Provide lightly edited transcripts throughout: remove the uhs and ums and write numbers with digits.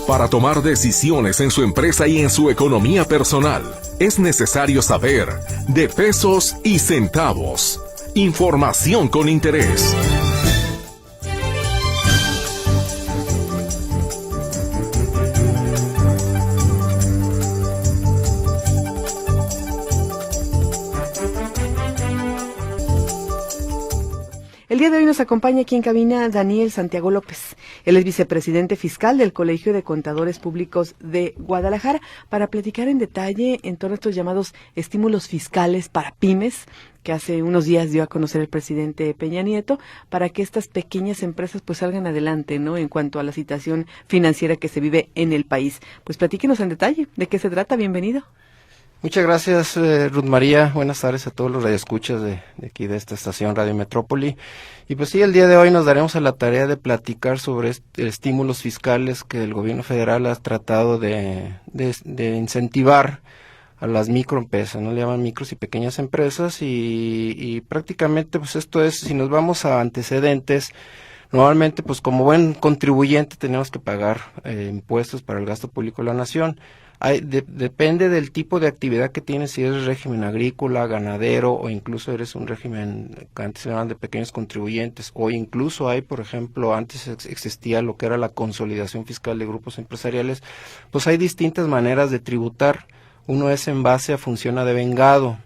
Para tomar decisiones en su empresa y en su economía personal, es necesario saber de pesos y centavos. Información con interés. El día de hoy nos acompaña aquí en cabina Daniel Santiago López. Él es vicepresidente fiscal del Colegio de Contadores Públicos de Guadalajara para platicar en detalle en torno a estos llamados estímulos fiscales para pymes que hace unos días dio a conocer el presidente Peña Nieto para que estas pequeñas empresas pues salgan adelante, ¿no? En cuanto a la situación financiera que se vive en el país. Pues platíquenos en detalle de qué se trata. Bienvenido. Muchas gracias, Ruth María. Buenas tardes a todos los radioescuchas de aquí de esta estación Radio Metrópoli. Y pues sí, el día de hoy nos daremos a la tarea de platicar sobre estímulos fiscales que el gobierno federal ha tratado de incentivar a las microempresas, ¿no? Le llaman micros y pequeñas empresas y prácticamente pues esto es, si nos vamos a antecedentes, normalmente pues como buen contribuyente tenemos que pagar impuestos para el gasto público de la nación. Depende del tipo de actividad que tienes, si eres régimen agrícola, ganadero o incluso eres un régimen que antes se llamaban de pequeños contribuyentes o incluso hay, por ejemplo, antes existía lo que era la consolidación fiscal de grupos empresariales, pues hay distintas maneras de tributar. Uno es en base a función a devengado.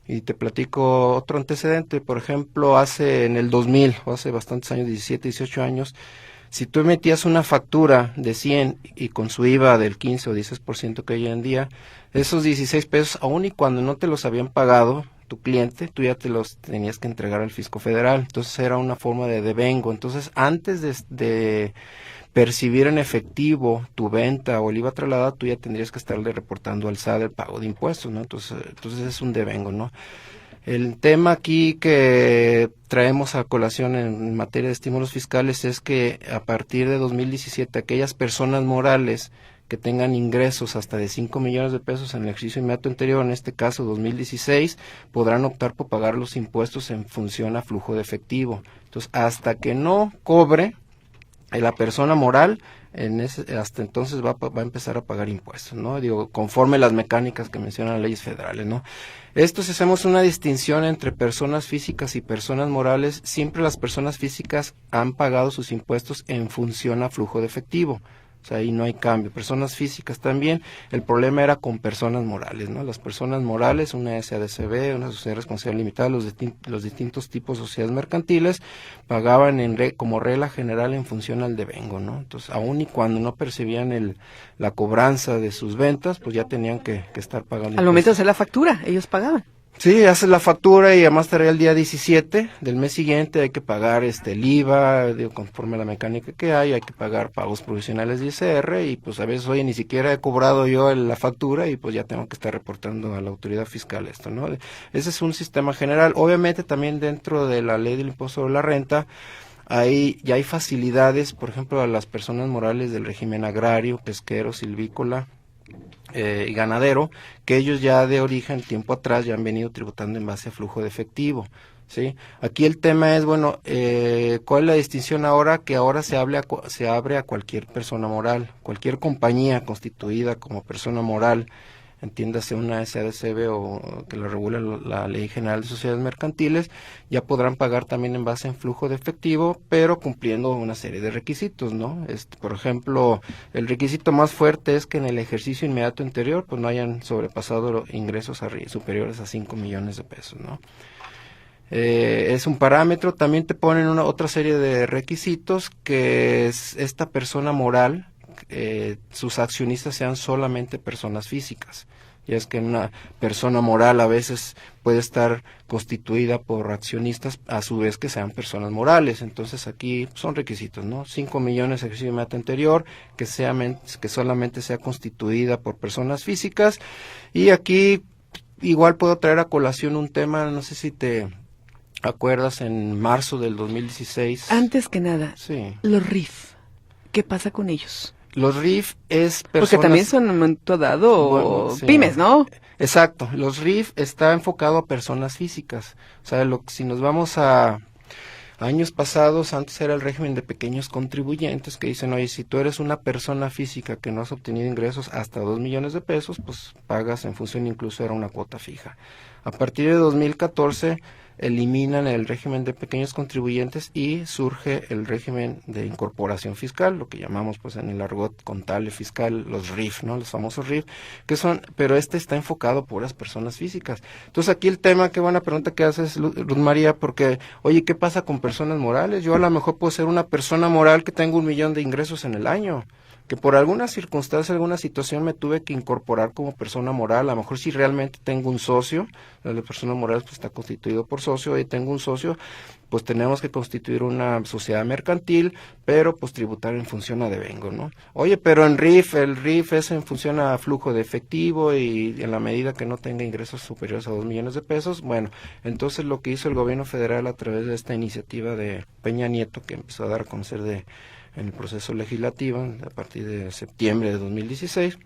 Y te platico otro antecedente, por ejemplo, en el 2000, o hace bastantes años, 17, 18 años, si tú emitías una factura de 100 y con su IVA del 15 o 16% que hay hoy en día, esos 16 pesos, aun y cuando no te los habían pagado tu cliente, tú ya te los tenías que entregar al fisco federal. Entonces era una forma de devengo. Entonces antes de percibir en efectivo tu venta o el IVA trasladado, tú ya tendrías que estarle reportando al SAT el pago de impuestos, ¿no? Entonces es un devengo, ¿no? El tema aquí que traemos a colación en materia de estímulos fiscales es que a partir de 2017 aquellas personas morales que tengan ingresos hasta de 5 millones de pesos en el ejercicio inmediato anterior, en este caso 2016, podrán optar por pagar los impuestos en función a flujo de efectivo. Entonces, hasta que no cobre la persona moral, hasta entonces va a empezar a pagar impuestos, ¿no? Digo, conforme las mecánicas que mencionan las leyes federales, ¿no? Si hacemos una distinción entre personas físicas y personas morales, siempre las personas físicas han pagado sus impuestos en función a flujo de efectivo. O sea, ahí no hay cambio. Personas físicas también, el problema era con personas morales, ¿no? Las personas morales, una SADCB, una sociedad de responsabilidad limitada, los distintos tipos de sociedades mercantiles, pagaban como regla general en función al devengo, ¿no? Entonces, aun y cuando no percibían la cobranza de sus ventas, pues ya tenían que estar pagando. Al momento de hacer la factura, ellos pagaban. Sí, haces la factura y además estaría el día 17 del mes siguiente, hay que pagar el IVA, conforme a la mecánica que hay que pagar pagos provisionales de ISR y pues a veces, oye, ni siquiera he cobrado yo la factura y pues ya tengo que estar reportando a la autoridad fiscal esto, ¿no? Ese es un sistema general. Obviamente también dentro de la ley del impuesto sobre la renta, ya hay facilidades, por ejemplo, a las personas morales del régimen agrario, pesquero, silvícola, y ganadero, que ellos ya de origen, tiempo atrás, ya han venido tributando en base a flujo de efectivo, ¿sí? Aquí el tema es, bueno, ¿cuál es la distinción ahora? Que ahora se abre a cualquier persona moral, cualquier compañía constituida como persona moral, entiéndase una SADCB o que lo regula la Ley General de Sociedades Mercantiles, ya podrán pagar también en base en flujo de efectivo, pero cumpliendo una serie de requisitos, ¿no? Por ejemplo, el requisito más fuerte es que en el ejercicio inmediato anterior, pues no hayan sobrepasado ingresos superiores a 5 millones de pesos, ¿no? Es un parámetro. También te ponen otra serie de requisitos, que es esta persona moral, sus accionistas sean solamente personas físicas. Ya es que una persona moral a veces puede estar constituida por accionistas, a su vez que sean personas morales. Entonces aquí son requisitos, ¿no? 5 millones de ejercicio inmediato anterior, que solamente sea constituida por personas físicas. Y aquí igual puedo traer a colación un tema, no sé si te acuerdas, en marzo del 2016. Antes que nada, sí, los RIF, ¿qué pasa con ellos? Los RIF es personas... Porque también son en un momento dado sí, pymes, ¿no? Exacto, los RIF está enfocado a personas físicas. O sea, si nos vamos a Años pasados, antes era el régimen de pequeños contribuyentes que dicen, oye, si tú eres una persona física que no has obtenido ingresos hasta 2 millones de pesos, pues pagas en función, incluso era una cuota fija. A partir de 2014 eliminan el régimen de pequeños contribuyentes y surge el régimen de incorporación fiscal, lo que llamamos pues en el argot contable fiscal los RIF, ¿no? Los famosos RIF, que son, pero está enfocado a puras personas físicas. Entonces aquí el tema, qué buena pregunta que haces, Luz María, porque, oye, ¿qué pasa con personas morales? Yo a lo mejor puedo ser una persona moral que tengo 1 millón de ingresos en el año, que por alguna circunstancia, alguna situación me tuve que incorporar como persona moral. A lo mejor si realmente tengo un socio, la persona moral pues está constituido por socio, y tengo un socio, pues tenemos que constituir una sociedad mercantil, pero pues tributar en función a devengo, ¿no? Oye, pero el RIF es en función a flujo de efectivo y en la medida que no tenga ingresos superiores a 2 millones de pesos, bueno, entonces lo que hizo el gobierno federal a través de esta iniciativa de Peña Nieto, que empezó a dar a conocer en el proceso legislativo a partir de septiembre de 2016,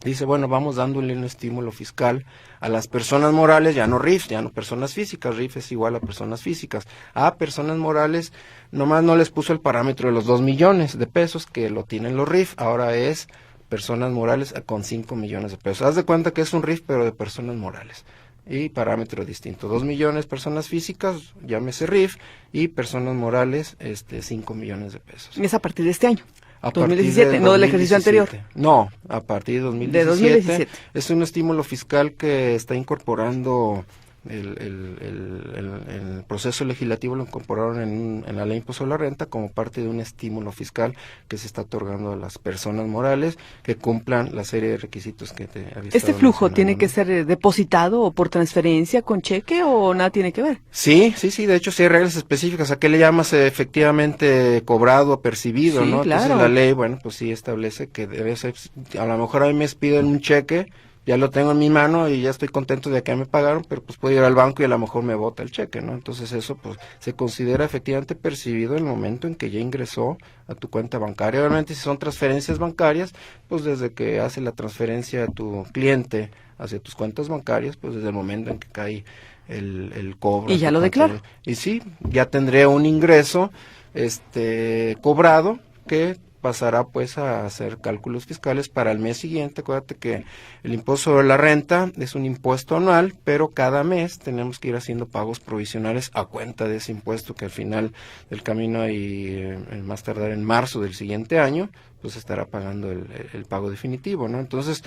dice, bueno, vamos dándole un estímulo fiscal a las personas morales, ya no RIF, ya no personas físicas, RIF es igual a personas físicas, a personas morales, nomás no les puso el parámetro de los 2 millones de pesos que lo tienen los RIF, ahora es personas morales con 5 millones de pesos. Haz de cuenta que es un RIF, pero de personas morales. Y parámetro distinto, 2 millones personas físicas, llámese RIF, y personas morales, 5 millones de pesos. Es a partir de este año, a 2017, no del ejercicio anterior. No, a partir de 2017. De 2017. Es un estímulo fiscal que está incorporando el proceso legislativo, lo incorporaron en la ley de impuesto a la renta como parte de un estímulo fiscal que se está otorgando a las personas morales que cumplan la serie de requisitos que te había estado ¿Este flujo mencionando, tiene ¿no? que ser depositado o por transferencia con cheque o nada tiene que ver? Sí, de hecho sí hay reglas específicas. ¿A qué le llamas efectivamente cobrado o percibido, sí, no? Claro. Entonces la ley, bueno, pues sí establece que debe ser, a lo mejor a mí me piden un cheque, ya lo tengo en mi mano y ya estoy contento de que ya me pagaron, pero pues puedo ir al banco y a lo mejor me bota el cheque, ¿no? Entonces eso pues se considera efectivamente percibido en el momento en que ya ingresó a tu cuenta bancaria. Obviamente si son transferencias bancarias, pues desde que hace la transferencia a tu cliente hacia tus cuentas bancarias, pues desde el momento en que cae el cobro. Y ya lo declaro. Y sí, ya tendré un ingreso cobrado que pasará pues a hacer cálculos fiscales para el mes siguiente. Acuérdate que el impuesto sobre la renta es un impuesto anual, pero cada mes tenemos que ir haciendo pagos provisionales a cuenta de ese impuesto que al final del camino y más tardar en marzo del siguiente año, pues estará pagando el pago definitivo, ¿no? Entonces,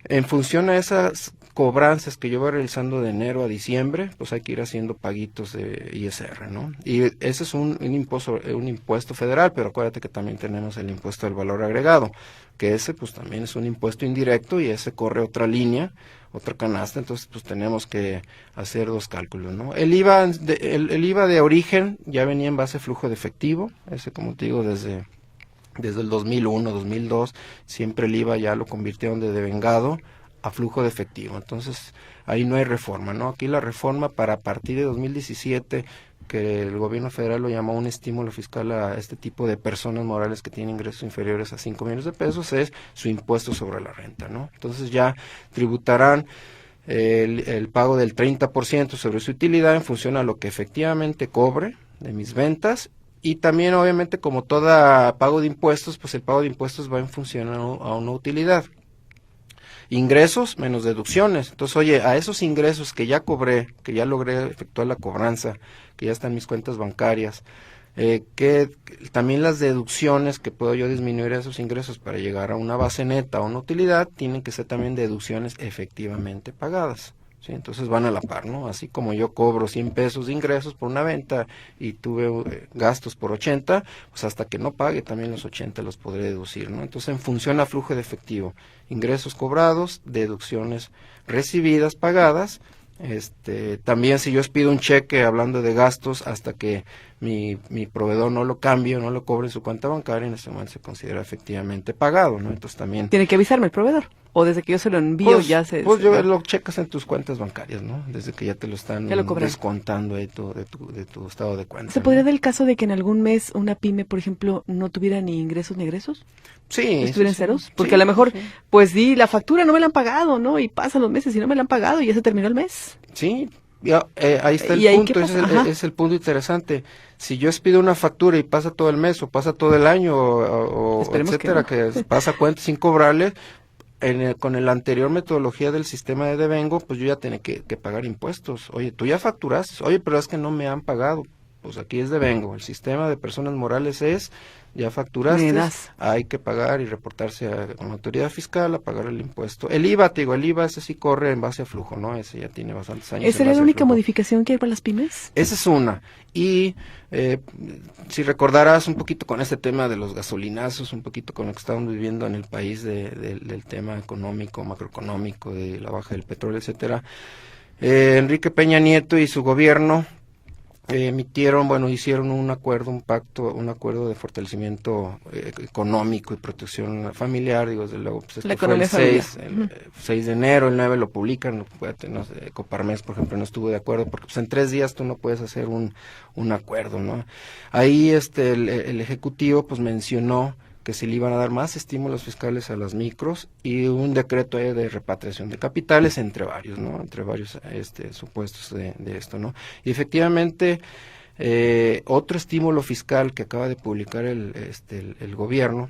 en función a esas cobranzas que yo voy realizando de enero a diciembre, pues hay que ir haciendo paguitos de ISR, ¿no? Y ese es un impuesto federal, pero acuérdate que también tenemos el impuesto del valor agregado, que ese pues también es un impuesto indirecto y ese corre otra línea, otra canasta, entonces pues tenemos que hacer 2 cálculos, ¿no? El IVA de origen ya venía en base a flujo de efectivo, ese como te digo desde el 2001, 2002, siempre el IVA ya lo convirtieron de devengado a flujo de efectivo. Entonces, ahí no hay reforma, ¿no? Aquí la reforma para a partir de 2017, que el gobierno federal lo llamó un estímulo fiscal a este tipo de personas morales que tienen ingresos inferiores a 5 millones de pesos, es su impuesto sobre la renta, ¿no? Entonces ya tributarán el pago del 30% sobre su utilidad en función a lo que efectivamente cobre de mis ventas. Y también, obviamente, como todo pago de impuestos, pues el pago de impuestos va en función a una utilidad. Ingresos menos deducciones. Entonces, oye, a esos ingresos que ya cobré, que ya logré efectuar la cobranza, que ya están en mis cuentas bancarias, que también las deducciones que puedo yo disminuir esos ingresos para llegar a una base neta o una utilidad, tienen que ser también deducciones efectivamente pagadas. ¿Sí? Entonces van a la par, ¿no? Así como yo cobro 100 pesos de ingresos por una venta y tuve gastos por 80, pues hasta que no pague también los 80 los podré deducir, ¿no? Entonces en función a flujo de efectivo, ingresos cobrados, deducciones recibidas, pagadas. También si yo pido un cheque hablando de gastos hasta que mi proveedor no lo cambie o no lo cobre en su cuenta bancaria, en ese momento se considera efectivamente pagado, ¿no? Entonces también... ¿Tiene que avisarme el proveedor? ¿O desde que yo se lo envío pues, ya se...? Pues yo lo checas en tus cuentas bancarias, ¿no? Desde que ya te lo están descontando ahí de tu estado de cuenta. ¿Se podría dar el caso de que en algún mes una pyme, por ejemplo, no tuviera ni ingresos ni egresos? Sí. ¿Estuvieran ceros? Porque sí, a lo mejor, sí. Pues di, la factura no me la han pagado, ¿no? Y pasan los meses y no me la han pagado y ya se terminó el mes. Sí, Ahí está el punto, ese es el punto interesante. Si yo expido una factura y pasa todo el mes o pasa todo el año o etcétera, que pasa cuentas sin cobrarle, con la anterior metodología del sistema de devengo, pues yo ya tenía que pagar impuestos. Oye, tú ya facturaste, oye, pero es que no me han pagado. Pues aquí es devengo. El sistema de personas morales es, ya facturaste, hay que pagar y reportarse con la autoridad fiscal a pagar el impuesto. El IVA, el IVA ese sí corre en base a flujo, ¿no? Ese ya tiene bastantes años. ¿Esa era la única modificación que hay para las pymes? Esa es una. Y si recordarás un poquito con este tema de los gasolinazos, un poquito con lo que estamos viviendo en el país del tema económico, macroeconómico, de la baja del petróleo, etcétera, Enrique Peña Nieto y su gobierno hicieron un acuerdo, un acuerdo de fortalecimiento económico y protección familiar, desde luego, pues esto fue el 6 de enero, el 9 lo publican, no sé, Coparmex, por ejemplo, no estuvo de acuerdo, porque pues en 3 días tú no puedes hacer un acuerdo, ¿no? Ahí el Ejecutivo pues mencionó que se le iban a dar más estímulos fiscales a las micros y un decreto de repatriación de capitales entre varios, ¿no? Entre varios supuestos de esto, ¿no? Y efectivamente otro estímulo fiscal que acaba de publicar el gobierno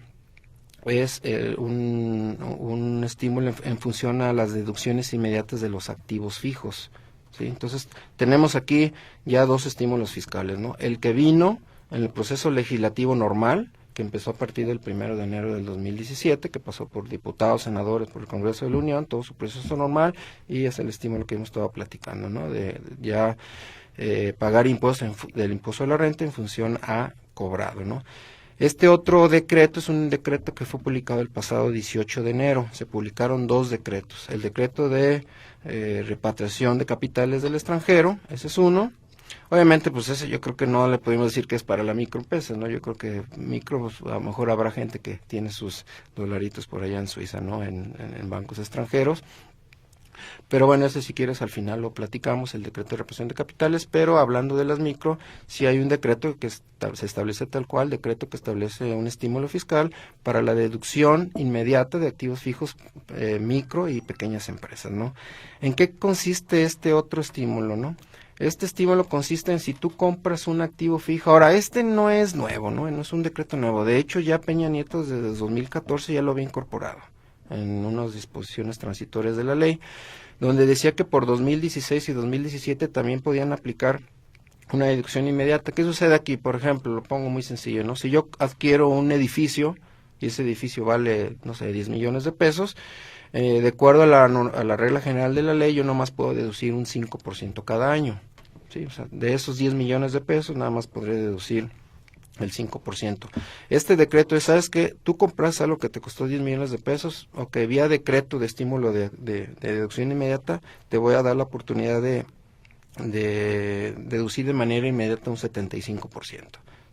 es un estímulo en función a las deducciones inmediatas de los activos fijos, ¿sí? Entonces tenemos aquí ya 2 estímulos fiscales, ¿no? El que vino en el proceso legislativo normal, que empezó a partir del 1 de enero del 2017, que pasó por diputados, senadores, por el Congreso de la Unión, todo su proceso normal, y es el estímulo que hemos estado platicando, ¿no? De ya pagar impuestos del impuesto a la renta en función a cobrado, ¿no? Este otro decreto es un decreto que fue publicado el pasado 18 de enero. Se publicaron 2 decretos. El decreto de repatriación de capitales del extranjero, ese es uno. Obviamente, pues ese yo creo que no le podemos decir que es para la microempresa, ¿no? Yo creo que pues, a lo mejor habrá gente que tiene sus dolaritos por allá en Suiza, ¿no? En bancos extranjeros. Pero bueno, ese si quieres al final lo platicamos, el decreto de repatriación de capitales, pero hablando de las micro, sí hay un decreto que se establece tal cual, decreto que establece un estímulo fiscal para la deducción inmediata de activos fijos, micro y pequeñas empresas, ¿no? ¿En qué consiste este otro estímulo, no? Este estímulo consiste en si tú compras un activo fijo. Ahora, no es nuevo, ¿no? No es un decreto nuevo. De hecho, ya Peña Nieto desde 2014 ya lo había incorporado en unas disposiciones transitorias de la ley, donde decía que por 2016 y 2017 también podían aplicar una deducción inmediata. ¿Qué sucede aquí? Por ejemplo, lo pongo muy sencillo, ¿no? Si yo adquiero un edificio y ese edificio vale, no sé, 10 millones de pesos, de acuerdo a la regla general de la ley, yo nomás puedo deducir un 5% cada año. Sí, o sea, de esos 10 millones de pesos nada más podré deducir el 5%. Este decreto es, ¿sabes qué? Tú compras algo que te costó 10 millones de pesos, ok, vía decreto de estímulo de deducción inmediata, te voy a dar la oportunidad de deducir de manera inmediata un 75%.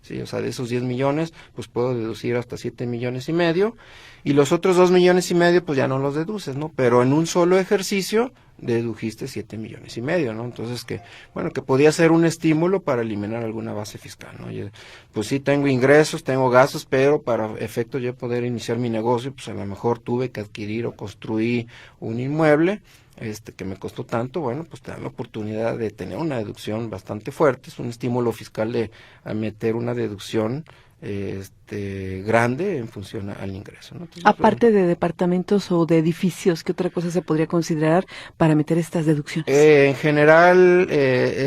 Sí, o sea, de esos 10 millones, pues puedo deducir hasta 7 millones y medio, y los otros 2 millones y medio, pues ya no los deduces, ¿no? Pero en un solo ejercicio dedujiste 7 millones y medio, ¿no? Entonces que podía ser un estímulo para eliminar alguna base fiscal, ¿no? Y, pues sí, tengo ingresos, tengo gastos, pero para efecto yo poder iniciar mi negocio, pues a lo mejor tuve que adquirir o construir un inmueble, que me costó tanto, pues te dan la oportunidad de tener una deducción bastante fuerte, es un estímulo fiscal a meter una deducción grande en función al ingreso, ¿no? Entonces, aparte de departamentos o de edificios, ¿qué otra cosa se podría considerar para meter estas deducciones? En general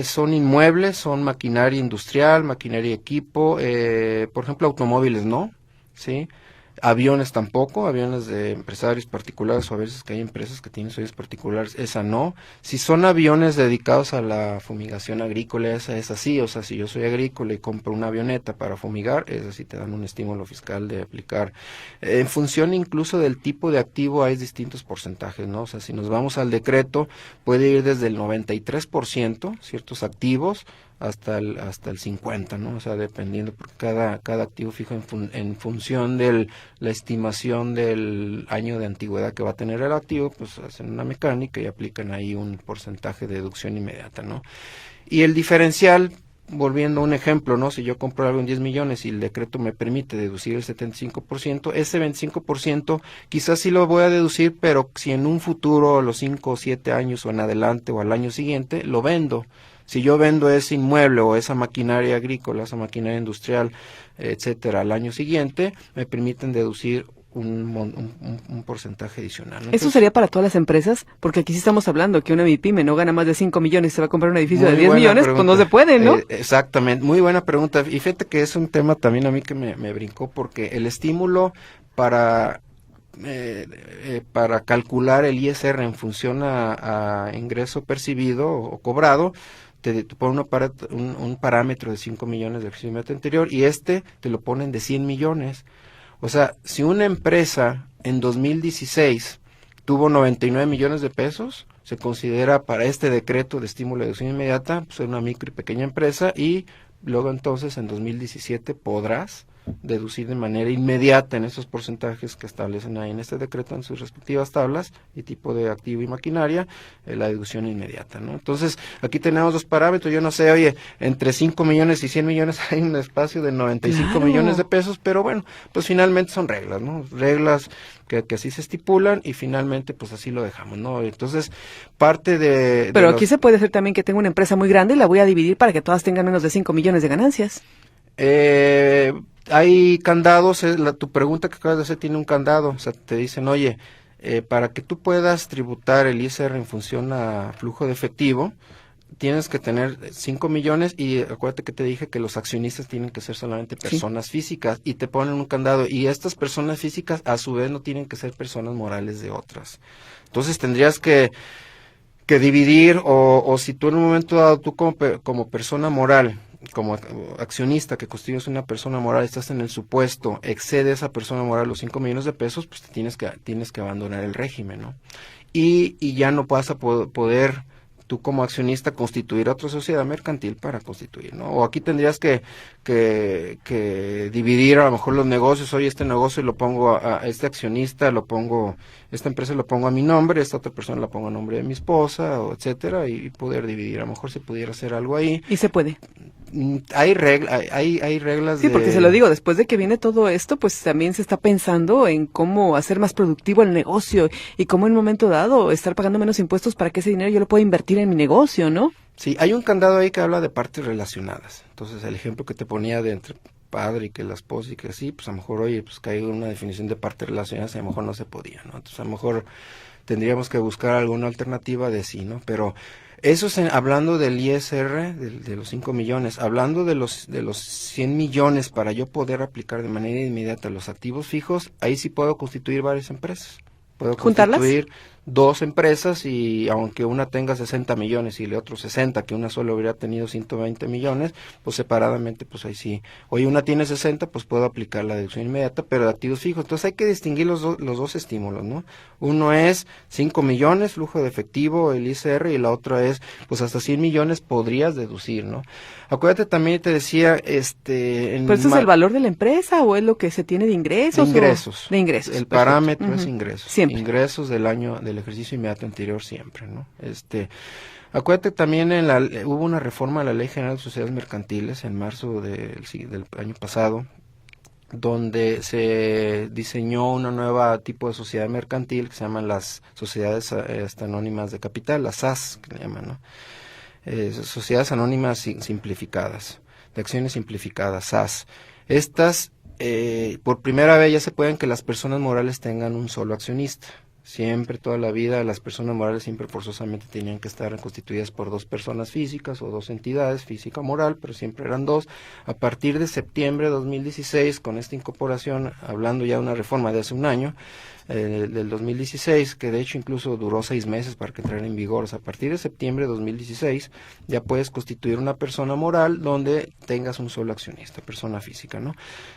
son inmuebles, son maquinaria industrial, maquinaria y equipo, por ejemplo automóviles, ¿no? Sí. Aviones tampoco, aviones de empresarios particulares o a veces que hay empresas que tienen socios particulares, esa no. Si son aviones dedicados a la fumigación agrícola, esa es así, o sea, si yo soy agrícola y compro una avioneta para fumigar, esa sí te dan un estímulo fiscal de aplicar. En función incluso del tipo de activo hay distintos porcentajes, ¿no? O sea, si nos vamos al decreto, puede ir desde el 93%, ciertos activos, hasta el 50%, ¿no? O sea, dependiendo, porque cada activo fijo en función de la estimación del año de antigüedad que va a tener el activo, pues hacen una mecánica y aplican ahí un porcentaje de deducción inmediata, ¿no? Y el diferencial, volviendo a un ejemplo, ¿no? Si yo compro algo en 10 millones y el decreto me permite deducir el 75%, ese 25% quizás sí lo voy a deducir, pero si en un futuro, a los 5 o 7 años o en adelante o al año siguiente, lo vendo. Si yo vendo ese inmueble o esa maquinaria agrícola, esa maquinaria industrial, etcétera, al año siguiente, me permiten deducir un porcentaje adicional, ¿no? ¿Eso sería para todas las empresas? Porque aquí sí estamos hablando que una MIPYME no gana más de 5 millones y se va a comprar un edificio de 10 millones, pregunta. Pues no se puede, ¿no? Exactamente, muy buena pregunta. Y fíjate que es un tema también a mí que me brincó, porque el estímulo para calcular el ISR en función a ingreso percibido o cobrado, te pone un parámetro de 5 millones de ejercicio anterior y te lo ponen de 100 millones. O sea, si una empresa en 2016 tuvo 99 millones de pesos, se considera para este decreto de estímulo de deducción inmediata, pues una micro y pequeña empresa, y luego entonces en 2017 podrás deducir de manera inmediata en esos porcentajes que establecen ahí en este decreto en sus respectivas tablas y tipo de activo y maquinaria, la deducción inmediata, ¿no? Entonces, aquí tenemos dos parámetros. Yo no sé, oye, entre 5 millones y 100 millones hay un espacio de 95 Claro. millones de pesos, pero bueno, pues finalmente son reglas, ¿no? Reglas que así se estipulan y finalmente pues así lo dejamos, ¿no? Entonces, parte de... Pero aquí se puede hacer también que tengo una empresa muy grande y la voy a dividir para que todas tengan menos de 5 millones de ganancias. Hay candados, tu pregunta que acabas de hacer tiene un candado, o sea, te dicen, oye, para que tú puedas tributar el ISR en función a flujo de efectivo, tienes que tener 5 millones y acuérdate que te dije que los accionistas tienen que ser solamente personas físicas y te ponen un candado y estas personas físicas a su vez no tienen que ser personas morales de otras. Entonces tendrías que dividir o si tú en un momento dado, tú como persona moral, como accionista que constituyes una persona moral, estás en el supuesto, excede esa persona moral los 5 millones de pesos, pues tienes que abandonar el régimen, ¿no? Y ya no vas a poder tú como accionista constituir otra sociedad mercantil para constituir, ¿no? O aquí tendrías que dividir a lo mejor los negocios. Oye, este negocio lo pongo a este accionista, esta empresa lo pongo a mi nombre, esta otra persona la pongo a nombre de mi esposa, o etcétera, y poder dividir. A lo mejor se pudiera hacer algo ahí. Y se puede. Hay reglas. Sí, porque se lo digo, después de que viene todo esto, pues también se está pensando en cómo hacer más productivo el negocio y cómo en un momento dado estar pagando menos impuestos para que ese dinero yo lo pueda invertir en mi negocio, ¿no? Sí, hay un candado ahí que habla de partes relacionadas. Entonces, el ejemplo que te ponía de entre padre y que la esposa y que así, pues a lo mejor, oye, pues que hay una definición de partes relacionadas y a lo mejor no se podía, ¿no? Entonces, a lo mejor tendríamos que buscar alguna alternativa de sí, ¿no? Pero eso es hablando del ISR, de los 5 millones, hablando de los 100 millones para yo poder aplicar de manera inmediata los activos fijos, ahí sí puedo constituir varias empresas. Puedo ¿Juntarlas? constituir 2 empresas y aunque una tenga 60 millones y el otro 60, que una sola hubiera tenido 120 millones, pues separadamente, pues ahí sí. Oye, una tiene 60, pues puedo aplicar la deducción inmediata, pero de activos fijos. Entonces hay que distinguir los dos estímulos, ¿no? Uno es 5 millones, flujo de efectivo, el ISR, y la otra es, pues hasta 100 millones podrías deducir, ¿no? Acuérdate también, te decía, ¿Pero eso es el valor de la empresa o es lo que se tiene de ingresos? De ingresos. De ingresos. El Perfecto. parámetro es ingresos. Siempre. Ingresos del ejercicio inmediato anterior siempre, ¿no? Acuérdate también hubo una reforma a la Ley General de Sociedades Mercantiles en marzo del año pasado, donde se diseñó una nueva tipo de sociedad mercantil que se llaman las sociedades anónimas de capital, las SAS, que le llaman, ¿no? Sociedades anónimas simplificadas, de acciones simplificadas, SAS. Estas, por primera vez ya se pueden que las personas morales tengan un solo accionista. Siempre, toda la vida, las personas morales siempre forzosamente tenían que estar constituidas por 2 personas físicas o 2 entidades, física o moral, pero siempre eran 2. A partir de septiembre de 2016, con esta incorporación, hablando ya de una reforma de hace un año, del 2016, que de hecho incluso duró 6 meses para que entrara en vigor. O sea, a partir de septiembre de 2016 ya puedes constituir una persona moral donde tengas un solo accionista, persona física, ¿no?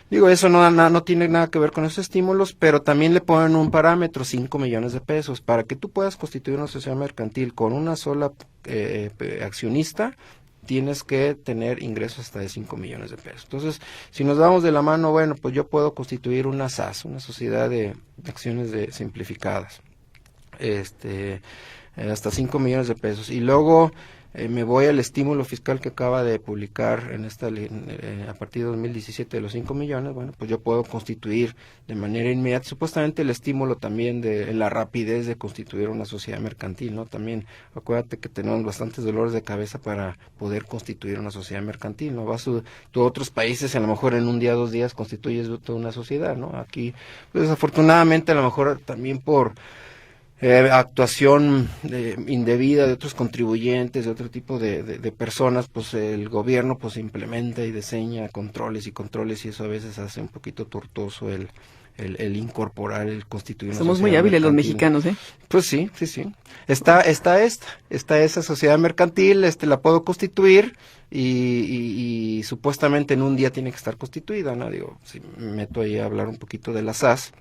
Digo, eso no tiene nada que ver con esos estímulos, pero también le ponen un parámetro, 5 millones de pesos, para que tú puedas constituir una sociedad mercantil con una sola accionista. Tienes que tener ingresos hasta de 5 millones de pesos. Entonces, si nos damos de la mano, bueno, pues yo puedo constituir una SAS, una sociedad de acciones simplificadas, hasta 5 millones de pesos. Y luego, me voy al estímulo fiscal que acaba de publicar en a partir de 2017 de los 5 millones, bueno, pues yo puedo constituir de manera inmediata, supuestamente el estímulo también de la rapidez de constituir una sociedad mercantil, ¿no? También acuérdate que tenemos bastantes dolores de cabeza para poder constituir una sociedad mercantil, ¿no? Tú a otros países, a lo mejor en un día, 2 días constituyes toda una sociedad, ¿no? Aquí, pues desafortunadamente, a lo mejor también por actuación indebida de otros contribuyentes, de otro tipo de personas, pues el gobierno pues implementa y diseña controles y eso a veces hace un poquito tortuoso el incorporar, el constituir una sociedad. Somos muy hábiles los mercantil. mexicanos, ¿eh? Pues sí. Está esa sociedad mercantil, la puedo constituir y supuestamente en un día tiene que estar constituida, ¿no? Digo, si me meto ahí a hablar un poquito de la SAS,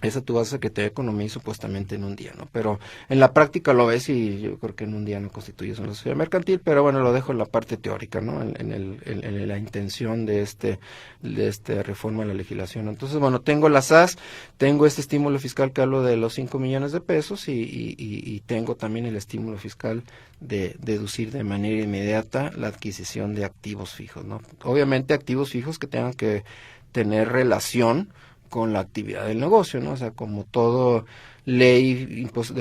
esa tú vas a Secretaría de Economía y supuestamente en un día, ¿no? Pero en la práctica lo ves y yo creo que en un día no constituyes una sociedad mercantil, pero bueno, lo dejo en la parte teórica, ¿no? En la intención de esta reforma a la legislación. Entonces, bueno, tengo la SAS, tengo este estímulo fiscal que hablo de los 5 millones de pesos y tengo también el estímulo fiscal de deducir de manera inmediata la adquisición de activos fijos, ¿no? Obviamente activos fijos que tengan que tener relación con la actividad del negocio, ¿no? O sea, como todo ley del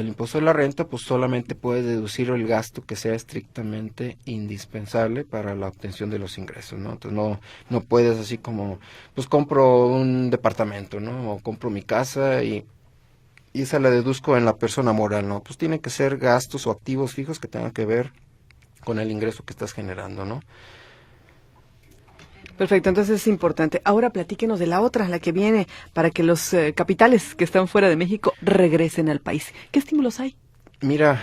impuesto de la renta, pues solamente puedes deducir el gasto que sea estrictamente indispensable para la obtención de los ingresos, ¿no? Entonces no puedes así como, pues compro un departamento, ¿no? O compro mi casa y esa la deduzco en la persona moral, ¿no? Pues tienen que ser gastos o activos fijos que tengan que ver con el ingreso que estás generando, ¿no? Perfecto, entonces es importante. Ahora platíquenos de la otra, la que viene para que los capitales que están fuera de México regresen al país. ¿Qué estímulos hay? Mira,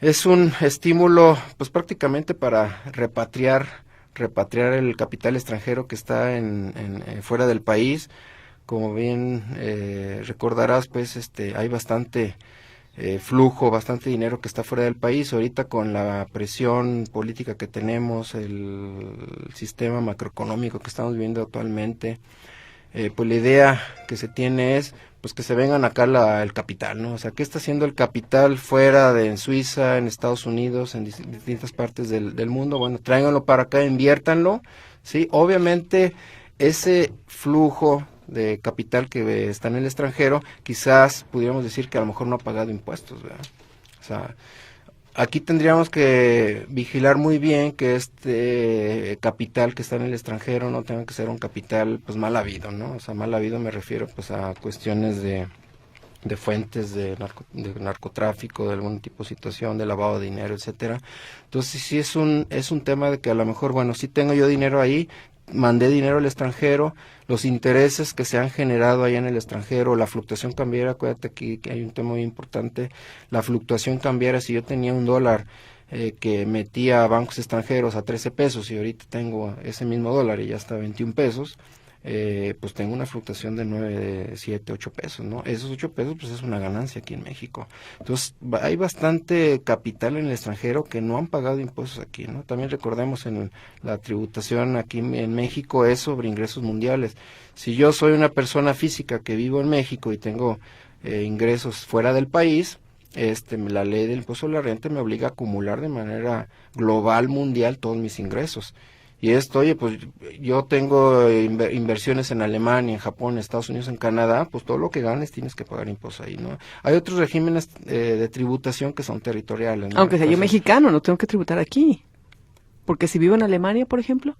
es un estímulo, pues prácticamente para repatriar el capital extranjero que está fuera del país. Como bien recordarás, pues hay bastante flujo, bastante dinero que está fuera del país. Ahorita con la presión política que tenemos, el sistema macroeconómico que estamos viviendo actualmente, pues la idea que se tiene es pues que se vengan acá el capital, ¿no? O sea, ¿qué está haciendo el capital fuera en Suiza, en Estados Unidos, en distintas partes del mundo? Bueno, tráiganlo para acá, inviértanlo, ¿sí? Obviamente ese flujo de capital que está en el extranjero, quizás pudiéramos decir que a lo mejor no ha pagado impuestos, ¿verdad? O sea, aquí tendríamos que vigilar muy bien que este capital que está en el extranjero no tenga que ser un capital pues mal habido, ¿no? O sea, mal habido me refiero pues a cuestiones de fuentes de narcotráfico, de algún tipo de situación, de lavado de dinero, etcétera. Entonces sí es un tema de que a lo mejor, bueno, sí tengo yo dinero ahí, mandé dinero al extranjero, los intereses que se han generado allá en el extranjero, la fluctuación cambiaria, acuérdate aquí que hay un tema muy importante, la fluctuación cambiaria, si yo tenía $1 que metía a bancos extranjeros a 13 pesos y ahorita tengo ese mismo dólar y ya está a 21 pesos, pues tengo una fluctuación de 9, 7, 8 pesos, ¿no? Esos 8 pesos pues es una ganancia aquí en México. Entonces hay bastante capital en el extranjero que no han pagado impuestos aquí, ¿no? También recordemos en la tributación aquí en México es sobre ingresos mundiales. Si yo soy una persona física que vivo en México y tengo ingresos fuera del país, la ley del impuesto a la renta me obliga a acumular de manera global, mundial, todos mis ingresos. Y oye, pues yo tengo inversiones en Alemania, en Japón, en Estados Unidos, en Canadá, pues todo lo que ganes tienes que pagar impuestos ahí, ¿no? Hay otros regímenes de tributación que son territoriales, ¿no? Aunque sea yo mexicano, no tengo que tributar aquí. Porque si vivo en Alemania, por ejemplo.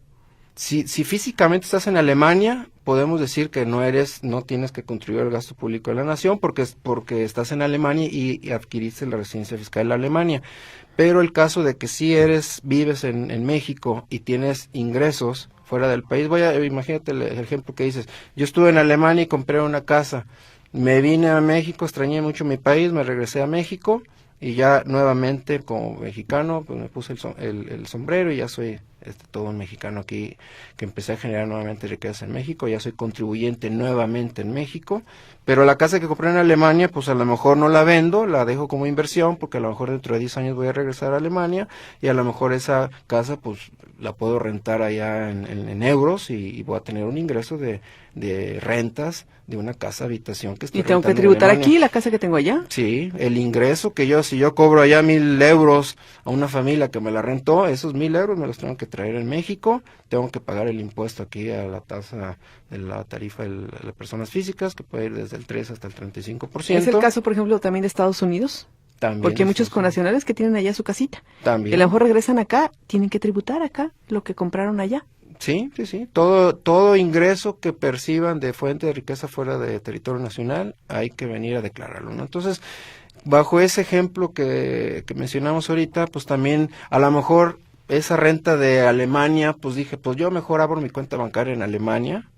Si físicamente estás en Alemania, podemos decir que no tienes que contribuir al gasto público de la nación porque estás en Alemania y adquiriste la residencia fiscal de la Alemania. Pero el caso de que si vives en México y tienes ingresos fuera del país, imagínate el ejemplo que dices, yo estuve en Alemania y compré una casa, me vine a México, extrañé mucho mi país, me regresé a México y ya nuevamente como mexicano pues me puse el sombrero y ya soy todo un mexicano aquí que empecé a generar nuevamente riquezas en México, ya soy contribuyente nuevamente en México, pero la casa que compré en Alemania pues a lo mejor no la vendo, la dejo como inversión porque a lo mejor dentro de 10 años voy a regresar a Alemania y a lo mejor esa casa pues la puedo rentar allá en euros y voy a tener un ingreso de de rentas de una casa habitación que estoy ¿Y tengo que rentando en tributar Alemania. aquí la casa que tengo allá? Sí, el ingreso que si yo cobro allá 1,000 euros a una familia que me la rentó, esos 1,000 euros me los tengo que traer en México, tengo que pagar el impuesto aquí a la tasa de la tarifa de las personas físicas, que puede ir desde el 3 hasta el 35%. ¿Es el caso, por ejemplo, también de Estados Unidos? También Porque hay muchos eso, connacionales que tienen allá su casita. también. Que a lo mejor regresan acá, tienen que tributar acá lo que compraron allá. Sí, sí, sí. Todo ingreso que perciban de fuente de riqueza fuera de territorio nacional, hay que venir a declararlo, ¿no? Entonces, bajo ese ejemplo que mencionamos ahorita, pues también a lo mejor esa renta de Alemania, pues dije, pues yo mejor abro mi cuenta bancaria en Alemania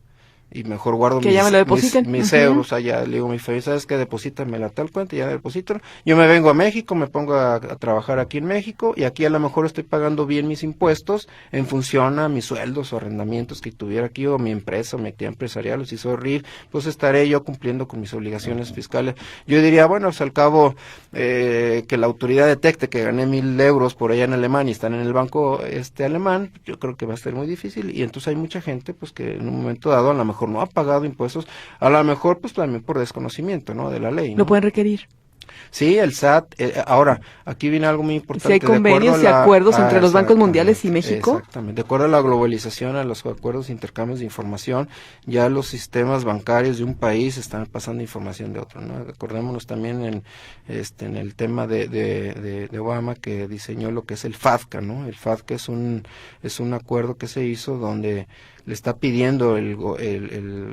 y mejor guardo Que ya me lo depositen. mis Ujú. euros allá. Le digo a mi familia, ¿sabes qué? Deposítame la tal cuenta y ya me depositan. Yo me vengo a México, me pongo a trabajar aquí en México y aquí a lo mejor estoy pagando bien mis impuestos en función a mis sueldos o arrendamientos que tuviera aquí o mi empresa o mi actividad empresarial, o si soy RIF, pues estaré yo cumpliendo con mis obligaciones fiscales. Yo diría, bueno, pues al cabo que la autoridad detecte que gané 1,000 euros por allá en Alemania y están en el banco alemán, yo creo que va a ser muy difícil y entonces hay mucha gente pues que en un momento dado a lo mejor no ha pagado impuestos, a lo mejor pues también por desconocimiento, ¿no? De la ley, ¿no? Lo pueden requerir. Sí, el SAT, ahora, aquí viene algo muy importante. Si hay convenios y acuerdos entre los bancos mundiales y México. Exactamente, de acuerdo a la globalización, a los acuerdos de intercambios de información, ya los sistemas bancarios de un país están pasando información de otro, ¿no? Acordémonos también en el tema de Obama, que diseñó lo que es el FATCA, ¿no? El FATCA es un acuerdo que se hizo donde le está pidiendo el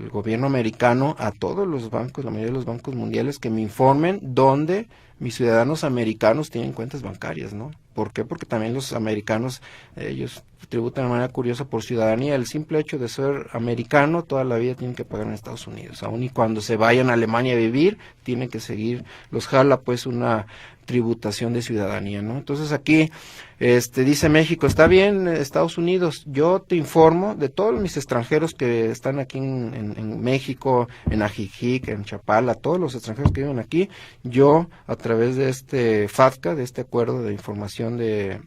gobierno americano a todos los bancos, la mayoría de los bancos mundiales, que me informen dónde mis ciudadanos americanos tienen cuentas bancarias, ¿no? ¿Por qué? Porque también los americanos, ellos tributan de manera curiosa por ciudadanía. El simple hecho de ser americano, toda la vida tienen que pagar en Estados Unidos. Aún y cuando se vayan a Alemania a vivir, tienen que seguir, los jala pues una tributación de ciudadanía, ¿no? Entonces aquí, dice México, está bien, Estados Unidos, yo te informo de todos mis extranjeros que están aquí en México, en Ajijic, en Chapala, todos los extranjeros que viven aquí, yo a través de este FATCA, de este acuerdo de información de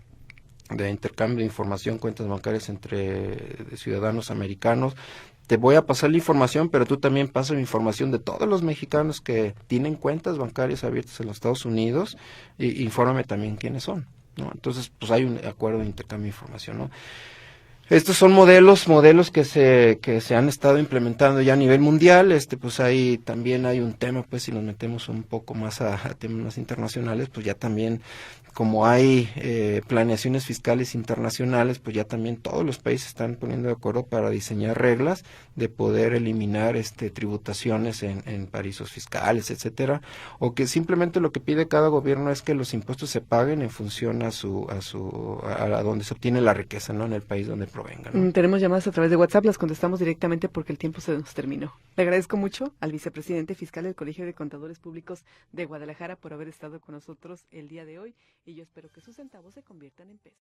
intercambio de información, cuentas bancarias entre ciudadanos americanos, te voy a pasar la información, pero tú también pasas la información de todos los mexicanos que tienen cuentas bancarias abiertas en los Estados Unidos, y infórmame también quiénes son, ¿no? Entonces, pues hay un acuerdo de intercambio de información, ¿no? Estos son modelos que se han estado implementando ya a nivel mundial. Pues ahí también hay un tema, pues si nos metemos un poco más a temas más internacionales, pues ya también, como hay planeaciones fiscales internacionales, pues ya también todos los países están poniendo de acuerdo para diseñar reglas de poder eliminar tributaciones en paraísos fiscales, etcétera, o que simplemente lo que pide cada gobierno es que los impuestos se paguen en función a donde se obtiene la riqueza, ¿no? En el país donde provenga, ¿no? Tenemos llamadas a través de WhatsApp, las contestamos directamente porque el tiempo se nos terminó. Le agradezco mucho al vicepresidente fiscal del Colegio de Contadores Públicos de Guadalajara por haber estado con nosotros el día de hoy, y yo espero que sus centavos se conviertan en pesos.